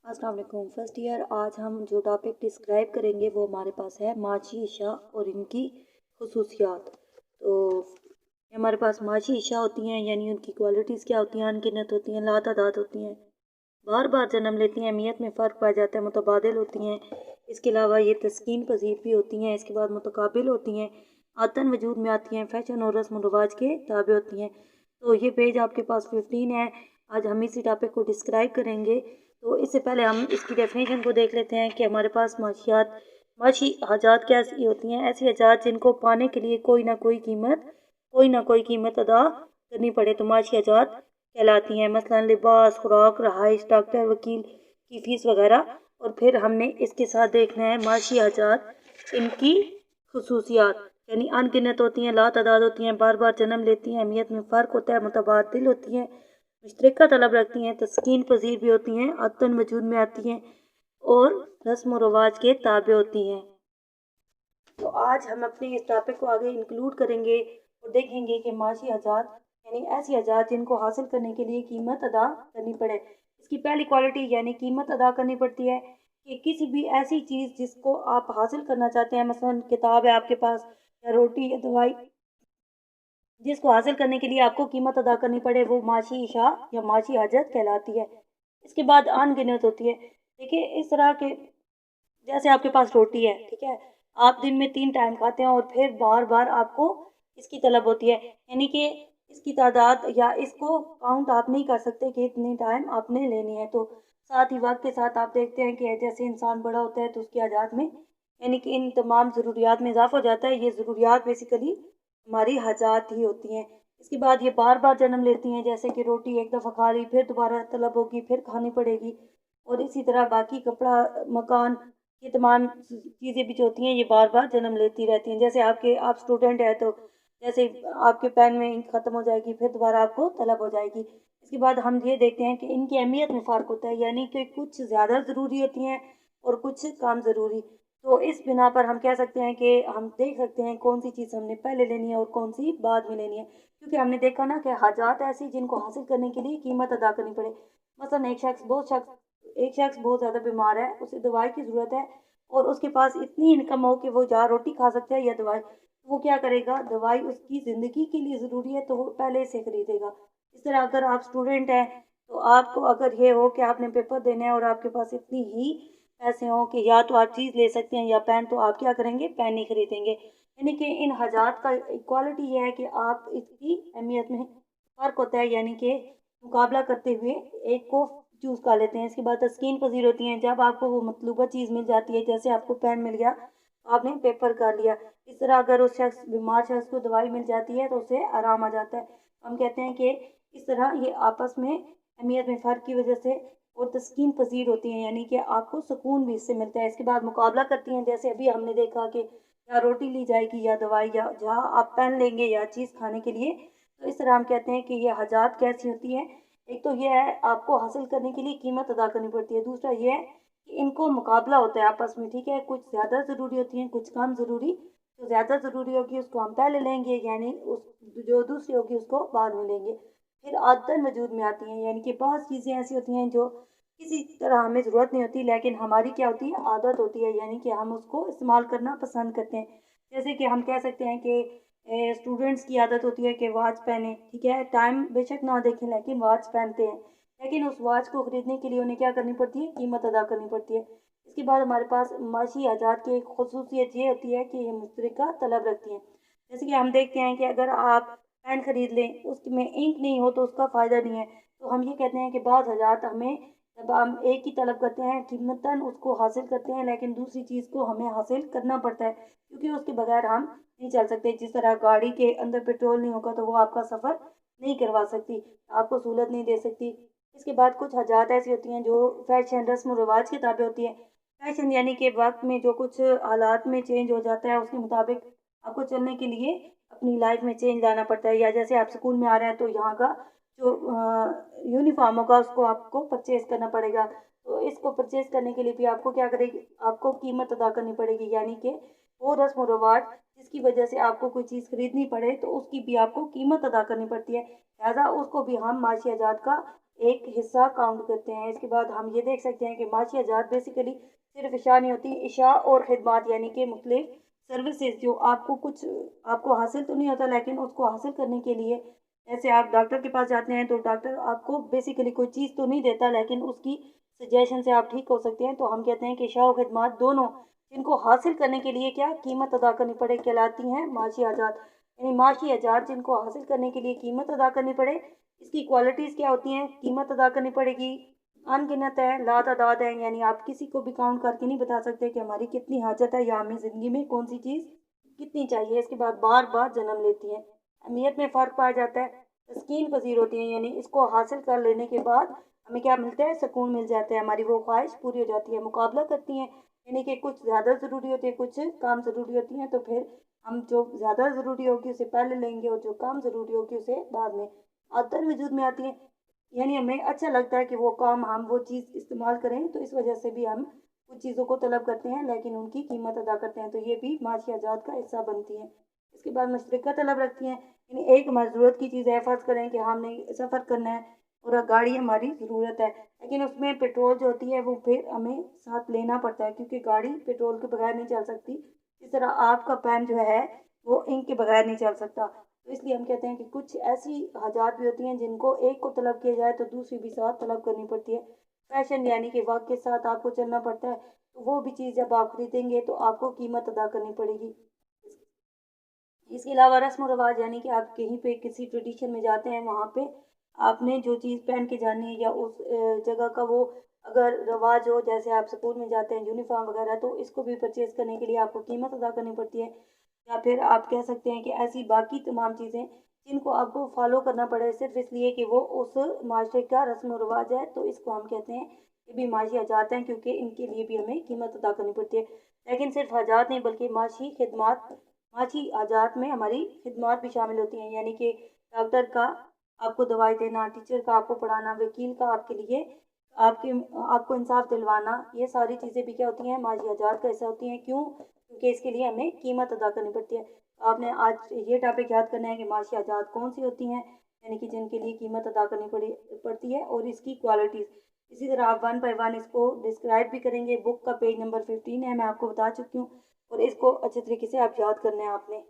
अस्सलाम वालेकुम। First year आज हम जो टॉपिक डिस्क्राइब करेंगे वो हमारे पास है माशी अशया और इनकी खसूसियात। तो हमारे पास माशी अशया होती हैं यानी उनकी क्वालिटीज़ क्या होती हैं, अनगिनत होती हैं, लातादाद होती हैं, बार बार जन्म लेती हैं, अहमियत में फ़र्क पाया जाता है, मुतबादिल होती हैं। इसके अलावा ये तस्कीन पजीर भी होती हैं। इसके बाद मुतकाबिल होती हैं, आतन वजूद में आती हैं, फ़ैशन और रस्म रवाज के ताबे होती हैं। तो ये पेज आपके पास 15 है। आज हम इसी टॉपिक को डिस्क्राइब करेंगे। तो इससे पहले हम इसकी डेफिनेशन को देख लेते हैं कि हमारे पास माशी हाजात कैसी होती हैं। ऐसी हाजात जिनको पाने के लिए कोई ना कोई कीमत अदा करनी पड़े तो माशी हाजात कहलाती हैं। मसलन लिबास, खुराक, रहाइश, डॉक्टर, वकील की फ़ीस वगैरह। और फिर हमने इसके साथ देखना है माशी हाजात, इनकी खसूसियात यानी अनगिनत होती हैं, लातादाद होती हैं, बार बार जन्म लेती हैं, अहमियत में फ़र्क होता है, मुतबादिल होती हैं, मुश्तरका तलब रखती हैं, तस्कीन पजीर भी होती हैं, अतन वजूद में आती हैं और रस्म व रवाज के ताबे होती हैं। तो आज हम अपने इस टॉपिक को आगे इंक्लूड करेंगे और देखेंगे कि माशी हजात यानी ऐसी हजात जिनको हासिल करने के लिए कीमत अदा करनी पड़े। इसकी पहली क्वालिटी यानी कीमत अदा करनी पड़ती है कि किसी भी ऐसी चीज़ जिसको आप हासिल करना चाहते हैं, मसलन किताब है आपके पास या रोटी या दवाई, जिसको हासिल करने के लिए आपको कीमत अदा करनी पड़े, वो माशी इशा या माशी हाजत कहलाती है। इसके बाद अनगिनत होती है। देखिए इस तरह के, जैसे आपके पास रोटी है, ठीक है, आप दिन में 3 टाइम खाते हैं और फिर बार बार आपको इसकी तलब होती है, यानी कि इसकी तादाद या इसको काउंट आप नहीं कर सकते कि इतनी टाइम आपने लेनी है। तो साथ ही वक्त के साथ आप देखते हैं कि जैसे इंसान बड़ा होता है तो उसकी आजाद में यानी कि इन तमाम ज़रूरियात में इजाफा हो जाता है। ये ज़रूरियात बेसिकली हमारी हजात ही होती हैं। इसके बाद ये बार बार जन्म लेती हैं, जैसे कि रोटी एक दफ़ा खा ली, फिर दोबारा तलब होगी, फिर खानी पड़ेगी। और इसी तरह बाकी कपड़ा, मकान, ये तमाम चीज़ें भी जो होती हैं ये बार बार जन्म लेती रहती हैं। जैसे आप स्टूडेंट हैं तो जैसे आपके पेन में इंक ख़त्म हो जाएगी, फिर दोबारा आपको तलब हो जाएगी। इसके बाद हम ये देखते हैं कि इनकी अहमियत में फ़र्क होता है, यानी कि कुछ ज़्यादा ज़रूरी होती हैं और कुछ कम ज़रूरी। तो इस बिना पर हम कह सकते हैं कि हम देख सकते हैं कौन सी चीज़ हमने पहले लेनी है और कौन सी बाद में लेनी है, क्योंकि हमने देखा ना कि हाजात ऐसी जिनको हासिल करने के लिए कीमत अदा करनी पड़े। मसलन एक शख्स बहुत ज़्यादा बीमार है, उसे दवाई की ज़रूरत है और उसके पास इतनी इनकम हो कि वो या रोटी खा सकता है या दवाई, तो वो क्या करेगा, दवाई उसकी ज़िंदगी के लिए ज़रूरी है तो वो पहले से खरीदेगा। इस तरह अगर आप स्टूडेंट हैं तो आपको अगर ये हो कि आपने पेपर देना है और आपके पास इतनी ही पैसे हों कि या तो आप चीज़ ले सकते हैं या पेन, तो आप क्या करेंगे, पेन ही खरीदेंगे। यानी कि इन हजात का इक्वालिटी ये है कि आप इसकी अहमियत में फ़र्क होता है, यानी कि मुकाबला करते हुए एक को चूज़ कर लेते हैं। इसके बाद तस्कीन पजीर होती हैं, जब आपको वो मतलूबा चीज़ मिल जाती है, जैसे आपको पेन मिल गया तो आपने पेपर कर लिया। इस तरह अगर उस बीमार शख्स को दवाई मिल जाती है तो उसे आराम आ जाता है। हम कहते हैं कि इस तरह ये आपस में अहमियत में फ़र्क की वजह से और तस्कीन पजीर होती हैं, यानी कि आपको सुकून भी इससे मिलता है। इसके बाद मुकाबला करती हैं, जैसे अभी हमने देखा कि या रोटी ली जाएगी या दवाई, या जहाँ आप पेन लेंगे या चीज़ खाने के लिए। तो इस तरह हम कहते हैं कि ये हजात कैसी होती हैं। एक तो ये है आपको हासिल करने के लिए कीमत अदा करनी पड़ती है, दूसरा ये है कि इनको मुकाबला होता है आपस में, ठीक है, कुछ ज़्यादा ज़रूरी होती हैं, कुछ कम ज़रूरी। जो ज़्यादा ज़रूरी होगी उसको हम पहले लेंगे, यानी उस जो दूसरी होगी उसको बाद में लेंगे। फिर आदतन वजूद में आती हैं, यानी कि बहुत चीज़ें ऐसी होती हैं जो किसी तरह हमें ज़रूरत नहीं होती, लेकिन हमारी क्या होती है, आदत होती है, यानी कि हम उसको इस्तेमाल करना पसंद करते हैं। जैसे कि हम कह सकते हैं कि स्टूडेंट्स की आदत होती है कि वॉच पहने, ठीक है, टाइम बेशक ना देखें लेकिन वॉच पहनते हैं, लेकिन उस वॉच को ख़रीदने के लिए उन्हें क्या करनी पड़ती है, कीमत अदा करनी पड़ती है। इसके बाद हमारे पास माशी आजाद की एक खसूसियत ये होती है कि ये मुश्तरका तलब रखती हैं। जैसे कि हम देखते हैं कि अगर आप पेन ख़रीद लें, उसमें इंक नहीं हो तो उसका फ़ायदा नहीं है। तो हम ये कहते हैं कि बाद हज़ात हमें, जब हम एक ही तलब करते हैं, कीमतन उसको हासिल करते हैं, लेकिन दूसरी चीज़ को हमें हासिल करना पड़ता है, क्योंकि उसके बगैर हम नहीं चल सकते। जिस तरह गाड़ी के अंदर पेट्रोल नहीं होगा तो वो आपका सफ़र नहीं करवा सकती, आपको सहूलत नहीं दे सकती। इसके बाद कुछ हजात ऐसी होती हैं जो फैशन, रस्म व रिवाज के ताबे होती है। फैशन यानी कि वक्त में जो कुछ हालात में चेंज हो जाता है उसके मुताबिक आपको चलने के लिए अपनी लाइफ में चेंज लाना पड़ता है। या जैसे आप स्कूल में आ रहे हैं तो यहाँ का जो यूनिफॉर्म होगा उसको आपको परचेज़ करना पड़ेगा। तो इसको परचेज़ करने के लिए भी आपको क्या करेगी, आपको कीमत अदा करनी पड़ेगी, यानी कि वो रस्म व रिवाज जिसकी वजह से आपको कोई चीज़ खरीदनी पड़े तो उसकी भी आपको कीमत अदा करनी पड़ती है। लिहाजा उसको भी हम माशी आजाद का एक हिस्सा काउंट करते हैं। इसके बाद हम ये देख सकते हैं कि माशी अजात बेसिकली सिर्फ इशा नहीं होती, इशा और खिदमात यानी कि मुख्तलिफ सर्विसेज जो आपको हासिल तो नहीं होता, लेकिन उसको हासिल करने के लिए जैसे आप डॉक्टर के पास जाते हैं तो डॉक्टर आपको बेसिकली कोई चीज़ तो नहीं देता, लेकिन उसकी सजेशन से आप ठीक हो सकते हैं। तो हम कहते हैं कि इशा और खिदमात दोनों जिनको हासिल करने के लिए क्या कीमत अदा करनी पड़े कहलाती हैं माशी आजाद। यानी माशी आजाद जिनको हासिल करने के लिए कीमत अदा करनी पड़े, इसकी क्वालिटीज़ क्या होती हैं, कीमत अदा करनी पड़ेगी, अनगिनत है, लातादाद है, यानी आप किसी को भी काउंट करके नहीं बता सकते कि हमारी कितनी हाजत है या हमें ज़िंदगी में कौन सी चीज़ कितनी चाहिए। इसके बाद बार बार जन्म लेती हैं, अहमियत में फ़र्क पाया जाता है, तस्कीन पजीर होती हैं, यानी इसको हासिल कर लेने के बाद हमें क्या मिलता है, सुकून मिल जाता है, हमारी वो ख्वाहिश पूरी हो जाती है। मुकाबला करती हैं, यानी कि कुछ ज़्यादा ज़रूरी होती है, कुछ कम ज़रूरी होती हैं, तो फिर हम जो ज़्यादा ज़रूरी होगी उसे पहले लेंगे और जो कम ज़रूरी होगी उसे बाद में। आदत वजूद में आती है, यानी हमें अच्छा लगता है कि वो काम हम वो चीज़ इस्तेमाल करें, तो इस वजह से भी हम कुछ चीज़ों को तलब करते हैं लेकिन उनकी कीमत अदा करते हैं, तो ये भी माशी आजाद का हिस्सा बनती है। इसके बाद मुश्तरका तलब रखती हैं, यानी एक हमारी ज़रूरत की चीज़ है, फ़र्ज़ करें कि हमने सफ़र करना है और गाड़ी हमारी ज़रूरत है, लेकिन उसमें पेट्रोल जो होती है वो फिर हमें साथ लेना पड़ता है क्योंकि गाड़ी पेट्रोल के बगैर नहीं चल सकती। इस तरह आपका पेन जो है वो इंक के बगैर नहीं चल सकता। तो इसलिए हम कहते हैं कि कुछ ऐसी हाजात भी होती हैं जिनको एक को तलब किया जाए तो दूसरी भी साथ तलब करनी पड़ती है। फैशन यानी कि वक्त के साथ आपको चलना पड़ता है, तो वो भी चीज़ जब आप खरीदेंगे तो आपको कीमत अदा करनी पड़ेगी। इसके अलावा रस्म व रवाज यानी कि आप कहीं पे किसी ट्रेडिशन में जाते हैं, वहाँ पे आपने जो चीज़ पहन के जानी है या उस जगह का वो अगर रवाज हो, जैसे आप स्कूल में जाते हैं यूनिफॉर्म वगैरह, तो इसको भी परचेज करने के लिए आपको कीमत अदा करनी पड़ती है। या फिर आप कह सकते हैं कि ऐसी बाकी तमाम चीज़ें जिनको आपको फॉलो करना पड़े सिर्फ इसलिए कि वो उस माशरे का रस्म व रवाज है, तो इसको हम कहते हैं ये भी माशी हजात हैं क्योंकि इनके लिए भी हमें कीमत अदा करनी पड़ती है। लेकिन सिर्फ हजात नहीं बल्कि माशी खिदमात, माशी आजात में हमारी खिदमत भी शामिल होती हैं, यानी कि डॉक्टर का आपको दवाई देना, टीचर का आपको पढ़ाना, वकील का आपके लिए आपके आपको इंसाफ दिलवाना, ये सारी चीज़ें भी क्या होती हैं माशी आजाद का हिस्सा होती हैं। क्यों? क्योंकि इसके लिए हमें कीमत अदा करनी पड़ती है। तो आपने आज ये टॉपिक याद करना है कि माशी आजाद कौन सी होती हैं, यानी कि जिनके लिए कीमत अदा करनी पड़ती है, और इसकी क्वालिटीज़। इसी तरह आप वन बाय वन इसको डिस्क्राइब भी करेंगे। बुक का पेज नंबर 15 है, मैं आपको बता चुकी हूँ, और इसको अच्छे तरीके से आप याद करना है आपने।